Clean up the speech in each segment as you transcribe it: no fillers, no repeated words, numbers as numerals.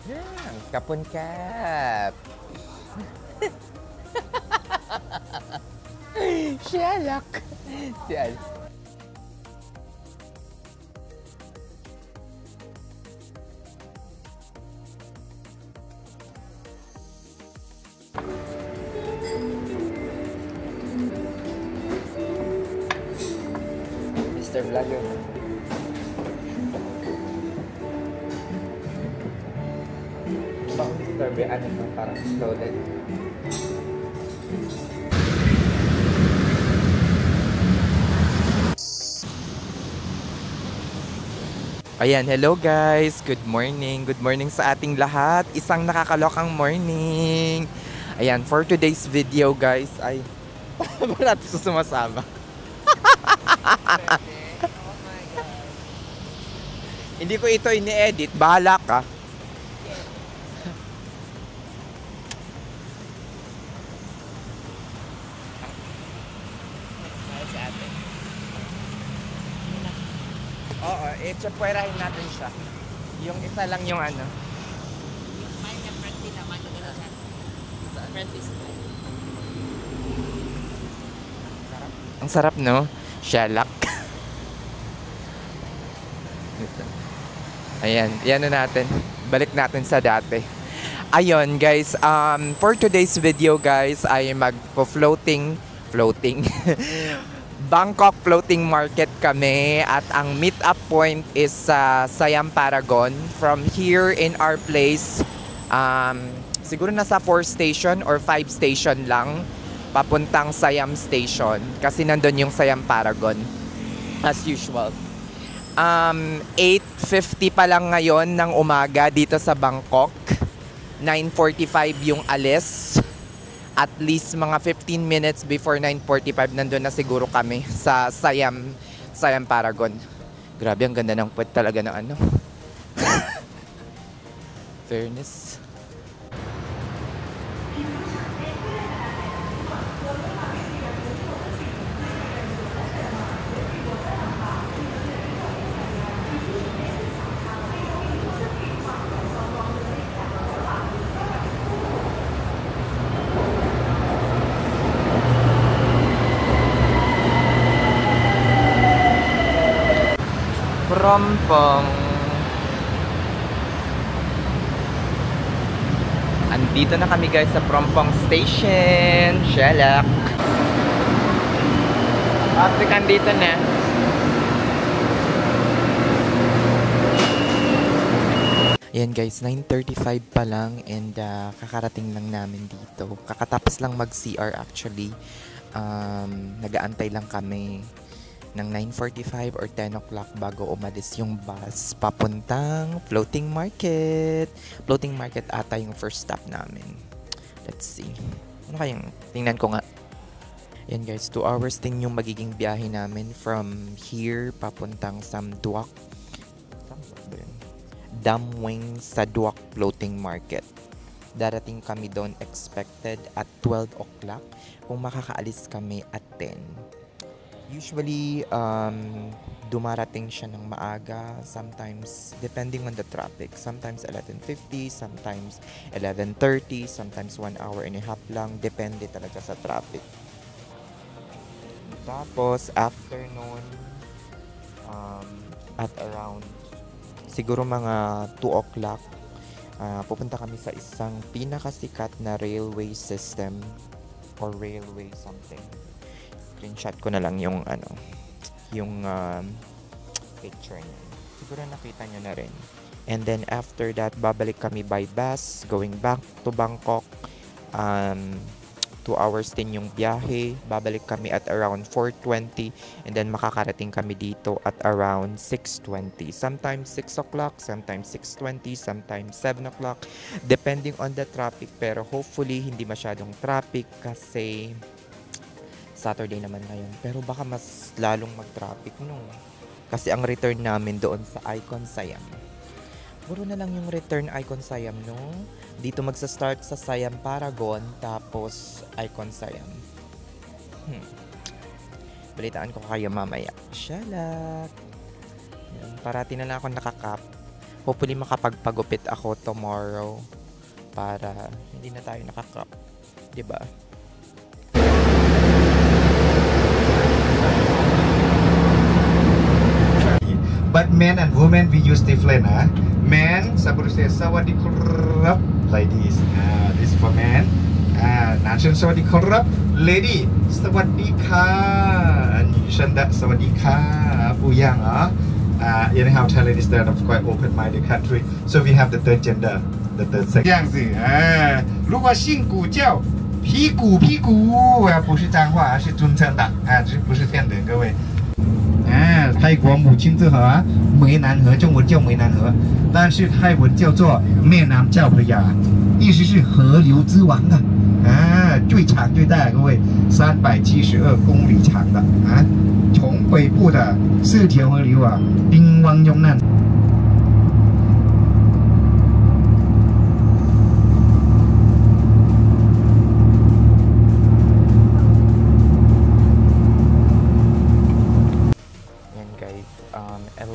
Yan, kapon kap. Siyalak. Siyal. Mr. Vlogger. Bang Mr. B, ano to? Parang loaded. Ayan, hello guys! Good morning! Good morning sa ating lahat! Isang nakakalokang morning! Ayan, for today's video guys ay... Paano natin sumasama? Hindi ko ito ini-edit, bahala ka! Oo, tsapwerahin natin siya. Yung isa lang yung ano. May friendly naman yung gano'n siya. Friendly style. Ang sarap, no? Shalak. Ayan, yan na natin. Balik natin sa dati. Ayun, guys. For today's video, guys, ay floating Bangkok Floating Market kami at ang meet-up point is sa Siam Paragon. From here in our place, siguro nasa 4 station or 5 station lang papuntang Siam Station kasi nandun yung Siam Paragon as usual. 8:50 pa lang ngayon ng umaga dito sa Bangkok. 9:45 yung alis. At least mga 15 minutes before 9:45 nandun na siguro kami sa Siam Paragon. Grabe, ang ganda ng puwet talaga ng ano. Fairness. Prompong. Andito na kami guys sa Prompong Station. Shalak. African dito na. Ayan guys, 9:35 pa lang and kakarating lang namin dito. Kakatapos lang mag-CR actually. Nag-aantay lang kami ng 9:45 or 10 o'clock bago umalis yung bus papuntang Floating Market. Floating Market ata yung first stop namin. Let's see. Ano kayang, tingnan ko nga. Yan guys, 2 hours din yung magiging biyahe namin from here papuntang Samduak. Damwing Saduak Floating Market. Darating kami doon expected at 12 o'clock kung makakaalis kami at 10. Usually, dumarating siya ng maaga, sometimes depending on the traffic. Sometimes 11:50, sometimes 11:30, sometimes 1 hour and a half lang. Depende talaga sa traffic. Tapos, afternoon, at around siguro mga 2 o'clock, pupunta kami sa isang pinakasikat na railway system or railway something. Screenshot ko na lang yung picture niya. Siguro nakita nyo na rin. And then after that, babalik kami by bus going back to Bangkok. 2 hours din yung biyahe. Babalik kami at around 4:20 and then makakarating kami dito at around 6:20. Sometimes 6 o'clock, sometimes 6:20, sometimes 7 o'clock. Depending on the traffic. Pero hopefully hindi masyadong traffic kasi Saturday naman ngayon. Pero baka mas lalong mag-traffic no. Kasi ang return namin doon sa Icon Siam. Puro na lang yung return Icon Siam, no? Dito magsa-start sa Siam Paragon, tapos Icon Siam. Balitaan ko kayo mamaya. Shalak! Yan, parati na lang ako nakakap. Hopefully makapagpagupit ako tomorrow para hindi na tayo nakakap, 'di ba? But men and women we use different. Men, seperti sawadee-krap like this. This is for men. Nansen sawadee-krap. Lady, sawadee-ka. 女生的 sawadee-ka 不一样啊。Anyhow, Thailand is that of quite open-minded country, so we have the third gender, the third sex. 这样子如果姓古叫屁股，不是脏话，是尊称的这不是骗人，各位。泰国母亲之河湄南河，中文叫湄南河，但是泰文叫做湄南教培雅，意思是河流之王最长最大，各位372公里长的从北部的四条河流兵汪雍难。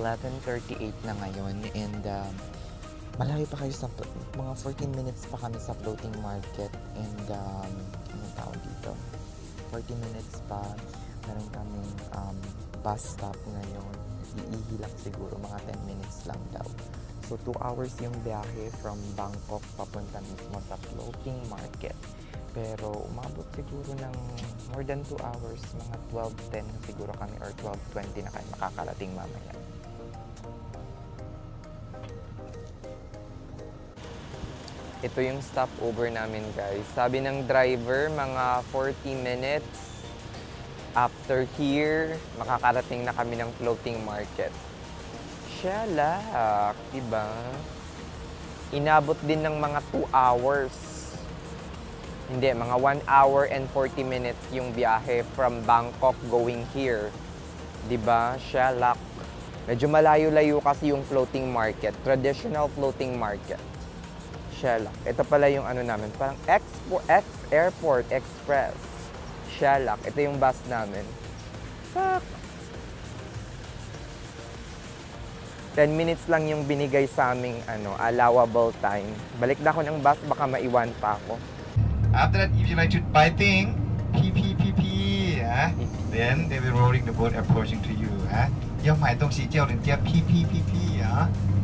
11:38 na ngayon and malayo pa kayo sa mga 14 minutes pa kami sa floating market and anong tawag dito 40 minutes pa meron kaming bus stop ngayon, iihilak siguro mga 10 minutes lang daw, so 2 hours yung biyahe from Bangkok papunta mismo sa floating market, pero umabot siguro ng more than 2 hours, mga 12:10 siguro kami or 12:20 na kayo makakarating mamaya. Ito yung stopover namin, guys. Sabi ng driver, mga 40 minutes after here, makakarating na kami ng floating market. Shalak, diba? Inabot din ng mga 2 hours. Hindi, mga 1 hour and 40 minutes yung biyahe from Bangkok going here. Diba? Shalak. Medyo malayo-layo kasi yung floating market. Traditional floating market. Shalak. Ito pala yung ano namin, parang Airport Express. Shalak. Ito yung bus namin. Fuck. 10 minutes lang yung binigay sa aming allowable time. Balik na ako ng bus, baka maiwan pa ako. After that, if you like to buy thing, then they will rolling the boat approaching to you 要买东西叫人家 PP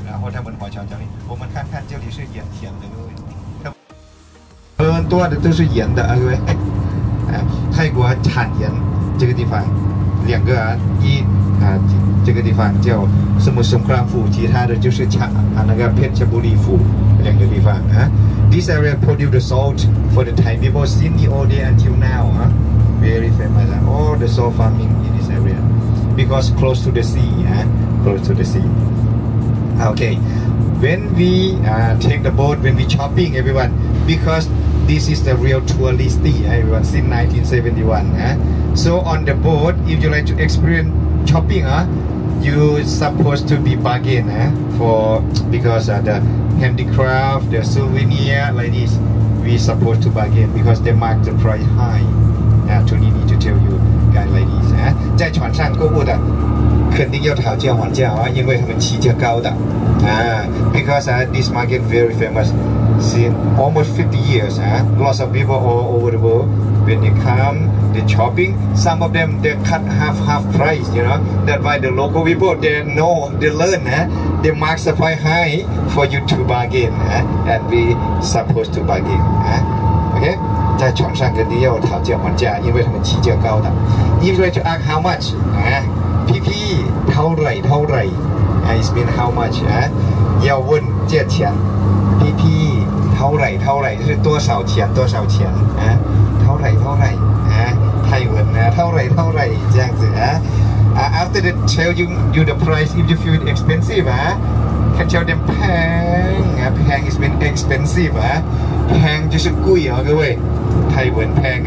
然后他们华侨叫你，我们看看这里是盐甜的，各位，很多的都是盐的各位。泰国产盐这个地方2个这个地方叫什么松kra府，其他的就是那个เพชรบุรี府2个地方This area produce the salt for the Thai people since the old day until now very famous all the salt farming in this area because close to the sea close to the sea. Okay, when we take the boat, when we shopping, everyone, because this is the real touristy, everyone, since 1971. So on the boat, if you like to experience shopping, you supposed to be bargain for because the handicraft, the souvenir like this, we supposed to bargain because they mark the price high. Tony need to tell you guys like this. 在船上购物的肯定要讨价还价因为他们起价高的because this market very famous since almost 50 years lots of people all over the world when they come they shopping some of them they cut half price that's why the local people they know they learn they mark the price high for you to bargain and we supposed to bargain okay 在船上肯定要讨价还价因为他们起价高的 if you like to ask how much PP เท่าไหร่ it's mean how much 要问价钱 PP เท่าไหร่就是多少钱เท่าไหร่泰文เท่าไหร่这样子after they tell you the price if you feel expensive can tell them แพง is mean expensive แพง就是贵各位泰文แพง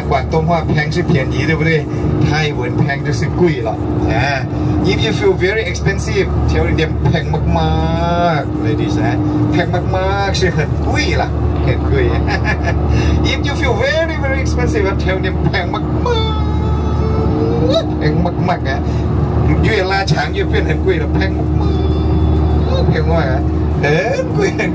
广东话แพง是便宜对不对泰文แพง就是贵了if you feel very expensive tell them แพงมากๆ ladies แพงมากๆ是很贵了很贵 if you feel very very expensive tell them แพงมากๆ越拉长越变很贵了แพงมาก Okay mo ha. Kuya.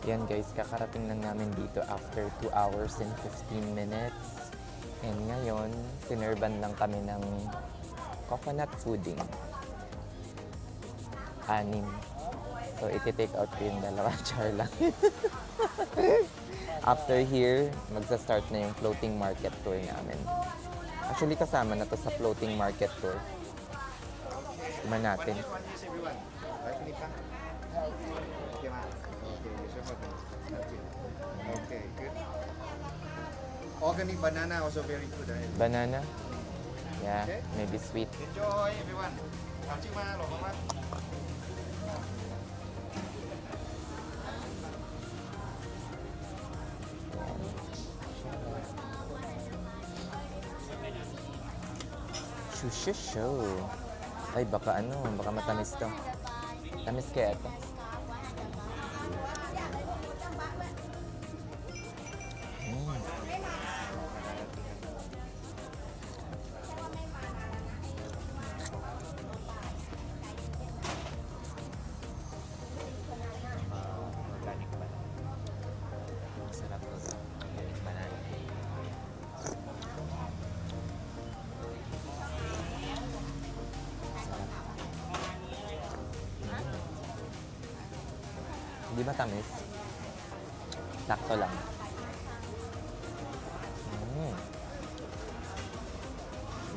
Yan guys, kakarating lang namin dito after 2 hours and 15 minutes. And ngayon, sinerban lang kami ng coconut pudding. 6. So, iti-take out ko yung 2. Char lang. After here, magsa-start na yung floating market tour namin. Actually, kasama na to sa floating market tour. Tignan natin. Okay, good. Organic banana also very good. Banana? Yeah, Okay. maybe sweet. Enjoy everyone. Shushisho. Ay, baka matamis to. Tamis kaya ito. Hindi ba tamis? Sakto lang.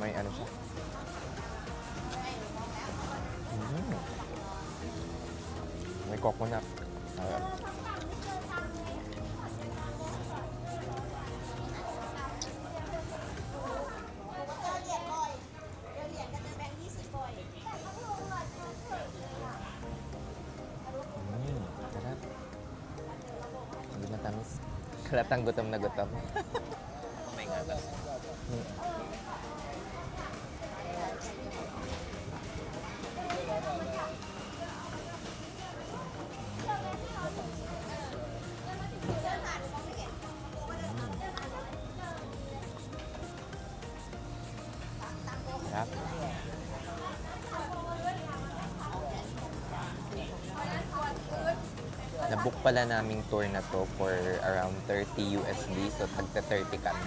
May ano siya? May coconut. Ayan. Sarap. Hindi matamis. Halatang gutom na gutom. May ngatas. Sarap. Nabook pala naming tour na to for around 30 USD. So, tagta 30 kami.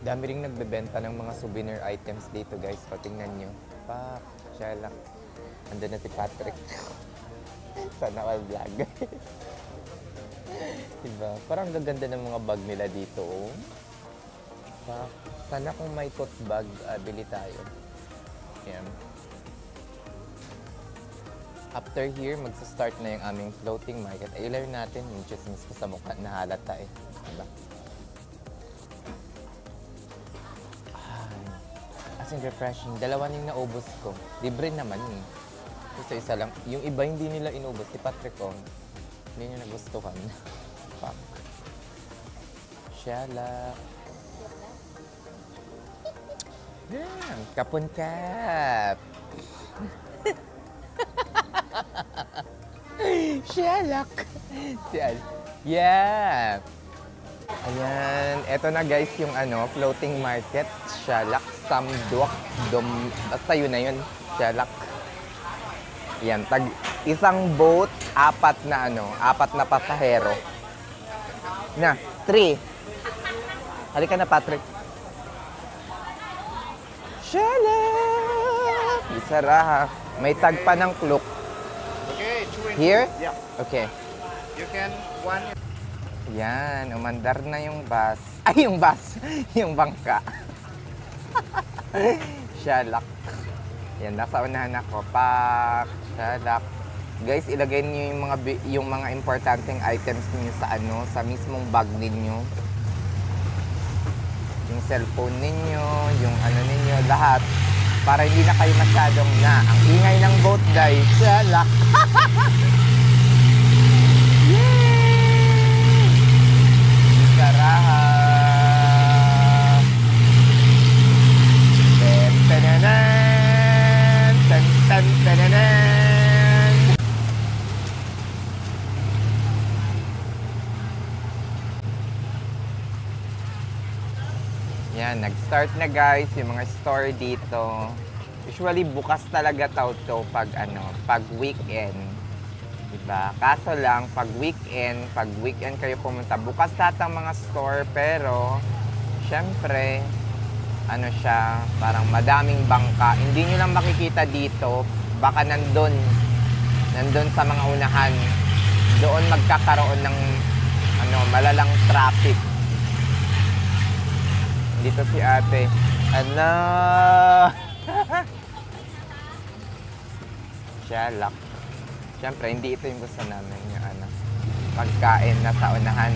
Dami ring nagbebenta ng mga souvenir items dito guys. So, tingnan nyo. Pak, siya lang. Andun na si Patrick. Sana all vlog. Diba? Parang gaganda ng mga bag nila dito. Oh. Pak, sana kung may tote bag, bili tayo. Yan. After here, magsa-start na yung aming floating market. Ay, ilaro natin yung chismis ko sa mukha. Nahalata eh. Diba? As in refreshing. 2 yung naubos ko. Libre naman eh. Isa-isa lang. Yung iba hindi nila inubos. Si Patrick oh. Hindi niya nagustuhan. Fuck. Shala. Yan. Kapon kap. Shalak. Yeah. Ayan. Eto na guys yung floating market. Shalak. Samduak. Basta yun na yun. Shalak. Yan. Isang boat, 4 na pasahero. Na, 3. Halika na, Patrick. Shalak! Isara. May tag pa ng cloak. Okay, 2 Here? Yeah. Okay. You can one. Yan, umandar na yung bus. Ay, yung bus. Yung bangka. Shalak. Yan, nasa unahan ako. Pak. Shalak. Guys, ilagay niyo yung mga importanteng items niyo sa mismong bag ninyo. Yung cellphone ninyo, yung ninyo, lahat. Para hindi na kayo masyadong ang ingay ng boat, guys. Shalak. Yay! Saraha. Start na guys yung mga store dito. Usually bukas talaga to pag pag weekend. Diba? Kaso lang pag weekend kayo pumunta, bukas lahat ng mga store pero syempre siya, parang madaming bangka. Hindi nyo lang makikita dito, baka nandun sa mga unahan. Doon magkakaroon ng malalang traffic. Dito si ate. Shalak. Siyempre, hindi ito yung gusto namin. Yung pagkain na sa unahan.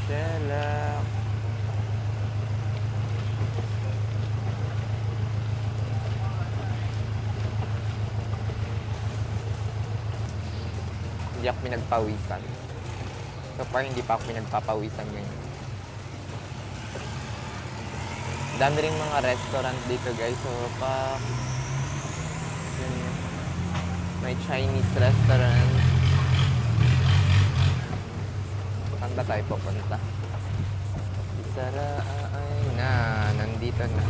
Shalak. Hindi ako pinagpawisan. So far, hindi pa ako pinagpapawisan ngayon. Dami rin mga restaurant dito guys. So, may Chinese restaurant. Saan ba tayo pupunta? Nandito na.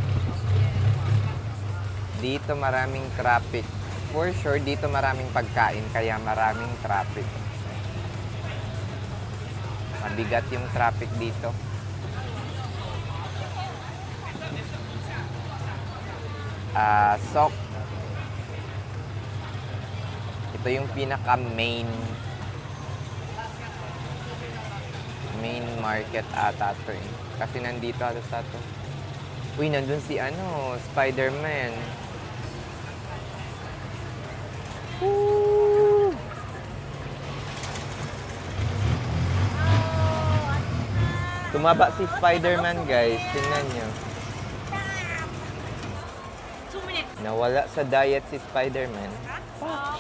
Dito maraming traffic. For sure, dito maraming pagkain, kaya maraming traffic. Mabigat yung traffic dito. Sok. Ito yung pinaka main market ata to eh. Kasi nandito halos ito. Uy, nandun si Spider-Man. Woo! Tumaba si Spider-Man guys, tingnan nyo. Nawala sa diet si Spider-Man.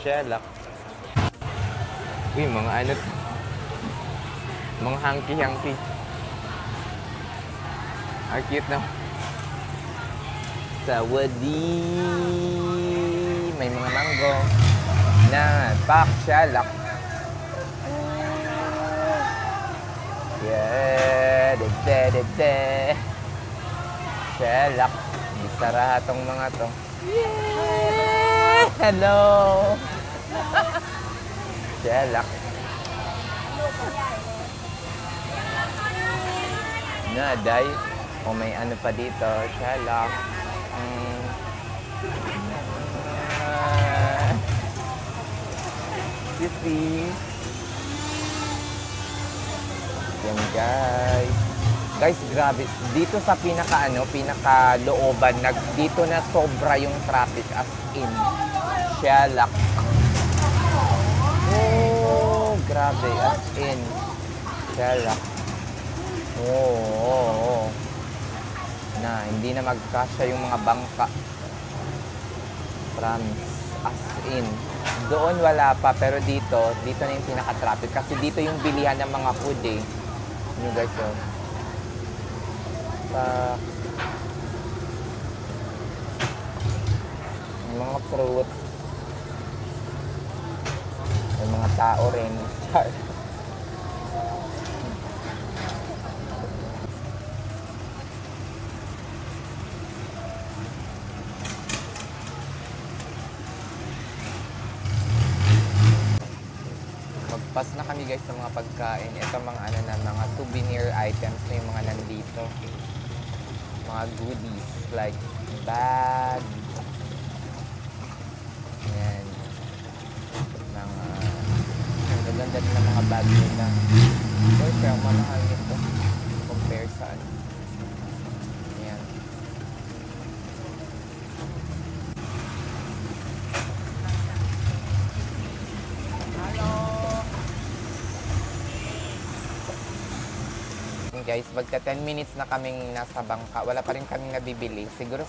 Sherlock. Uy, mga mga hanky-hanky. Ang cute na. Sawadi. May mga mango. Sherlock. Yeah, Sherlock. Bisara tong mga to. Yeah! Hello! Sherlock. Day. O may pa dito. Sherlock. Sissy. Yan guys. Guys, grabe. Dito sa pinaka-looban, dito na sobra yung traffic as in. Sherlock. Oh, grabe. As in. Sherlock. Oh. Hindi na magkasya yung mga bangka. Promise. As in. Doon wala pa, pero dito na yung pinaka-traffic. Kasi dito yung bilihan ng mga food eh. Yun guys, yun. May mga fruit. May mga tao rin. Magpas na kami guys sa mga pagkain. Ito mga mga souvenir items na yung mga nandito. Mga goodies like bag. Ayan. Ang gaganda din ng mga bag nila. Pero mamahal nito compare sa Ayan. Guys, magka 10 minutes na kaming nasa bangka. Wala pa rin kaming nabibili. Siguro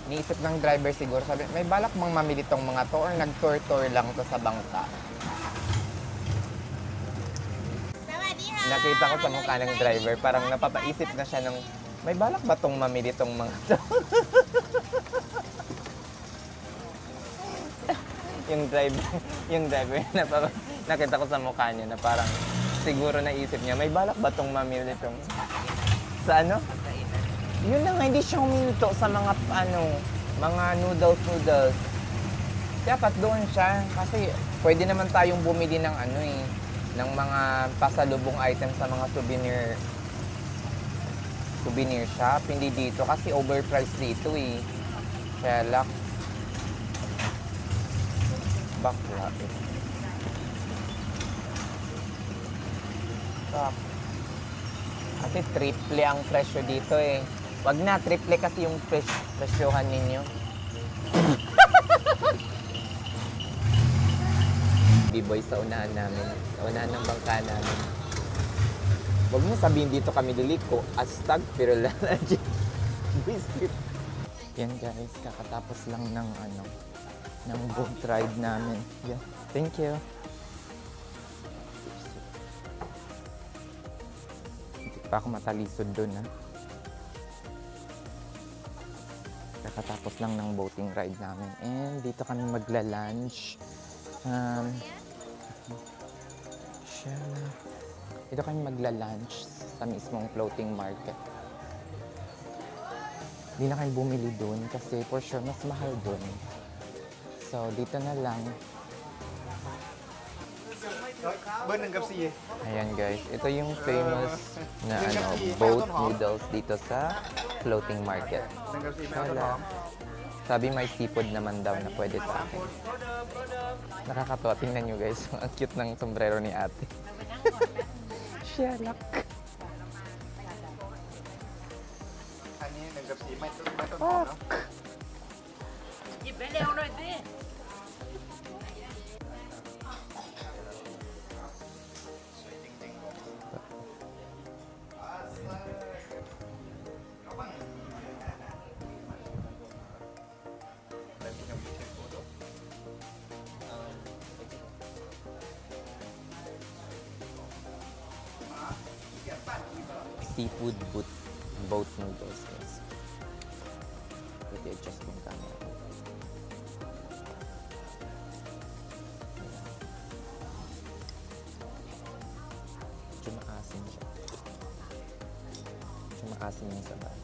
niisip ng driver siguro, may balak bang mamili tong mga to or nag-tour-tour lang to sa bangka? Nakita ko sa mukha ng driver, parang napapaisip na siya ng, may balak ba tong mamili tong mga to? yung driver Nakita ko sa mukha niya na parang siguro naisip niya, may balak ba tong mamili nitong sa ano? Yun na nga, hindi siya huminto sa mga mga noodles. Dapat doon siya kasi pwede naman tayong bumili ng ng mga pasalubong item sa mga souvenir shop, hindi dito kasi overpriced dito eh. Kaya lak. Bakla eh. Stop. Kasi triple ang presyo dito eh. Wag na, triple kasi yung presyohan ninyo. B-boy sa unahan namin. Sa unahan ng bangka namin. Huwag mo sabihin dito kami liliko. Astag, pero legit. Biscuit. Yan guys, kakatapos lang ng ng boat ride namin. Yeah. Thank you. Hindi pa ako matalisod dun ha. Kakatapos lang ng boating ride namin. And dito kami magla-lunch. Dito kami magla-lunch sa mismong floating market. Hindi na kami bumili dun kasi for sure mas mahal dun. So, dito na lang. Ayan guys, ito yung famous na boat noodles dito sa floating market. Wala. Sabi may seafood naman daw na pwede sa akin. Nakakatawa. Tingnan nyo guys, ang cute ng sombrero ni ate. Sherlock. Seafood boat noodles guys. Pwede adjust yung camera. Medyo maasim siya. Medyo maasim yung sabaw.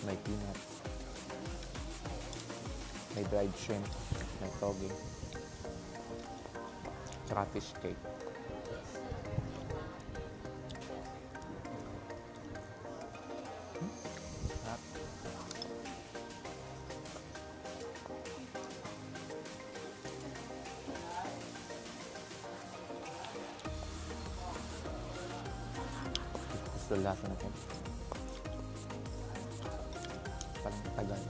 May peanuts. May dried shrimp. May toge. Tsaka fish cake. Sarap. Gusto lasa natin. Parang tagal.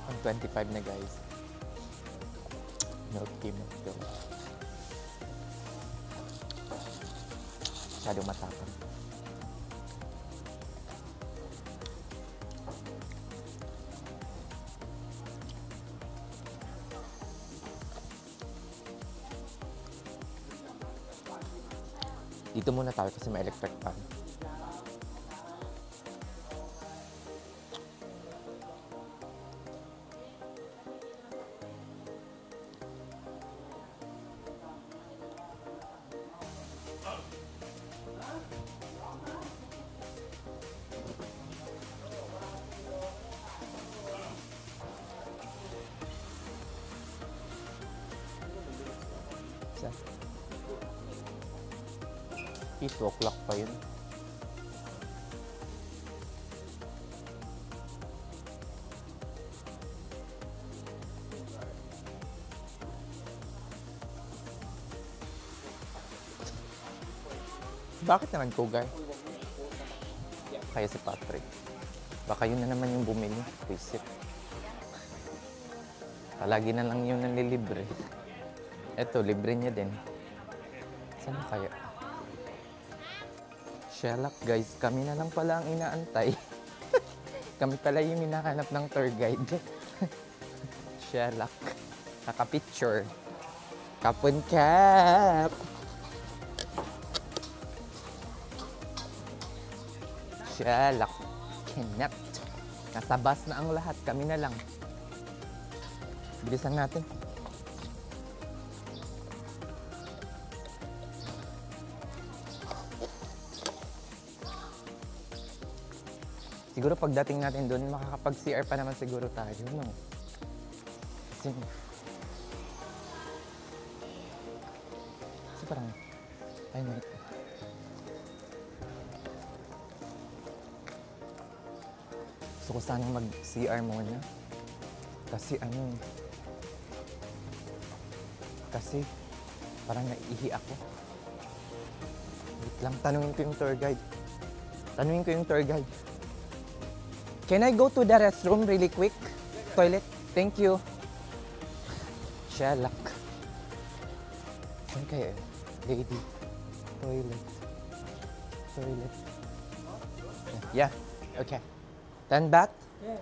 Ang 25 na guys. Milk tea milk daw. Masyadong matapang. Dito muna tayo kasi may electric pan. Isa. 8 o'clock pa yun. Bakit naman Cougar? Kaya si Patrick. Baka yun na naman yung bumili. Visit. Palagi na lang yun nanlilibre. Eto, libre niya din. Saan na kaya? Sherlock guys, kami na lang pala ang inaantay. Kami pala yung hinahanap ng tour guide. Sherlock. Naka-picture. Kapun cap! Sherlock. Connect. Nasa bus na ang lahat. Kami na lang. Bilisan natin. Siguro pagdating natin doon, makakapag-CR pa naman siguro tayo, no? Kasi parang, ay mate. Gusto ko sanang mag-CR muna. Kasi kasi parang naiihi ako. Wait lang, tanungin ko yung tour guide. Can I go to the restroom really quick? Toilet? Thank you. Sherlock. Saan kayo? Lady. Toilet. Yeah. Okay. Then back? Yeah.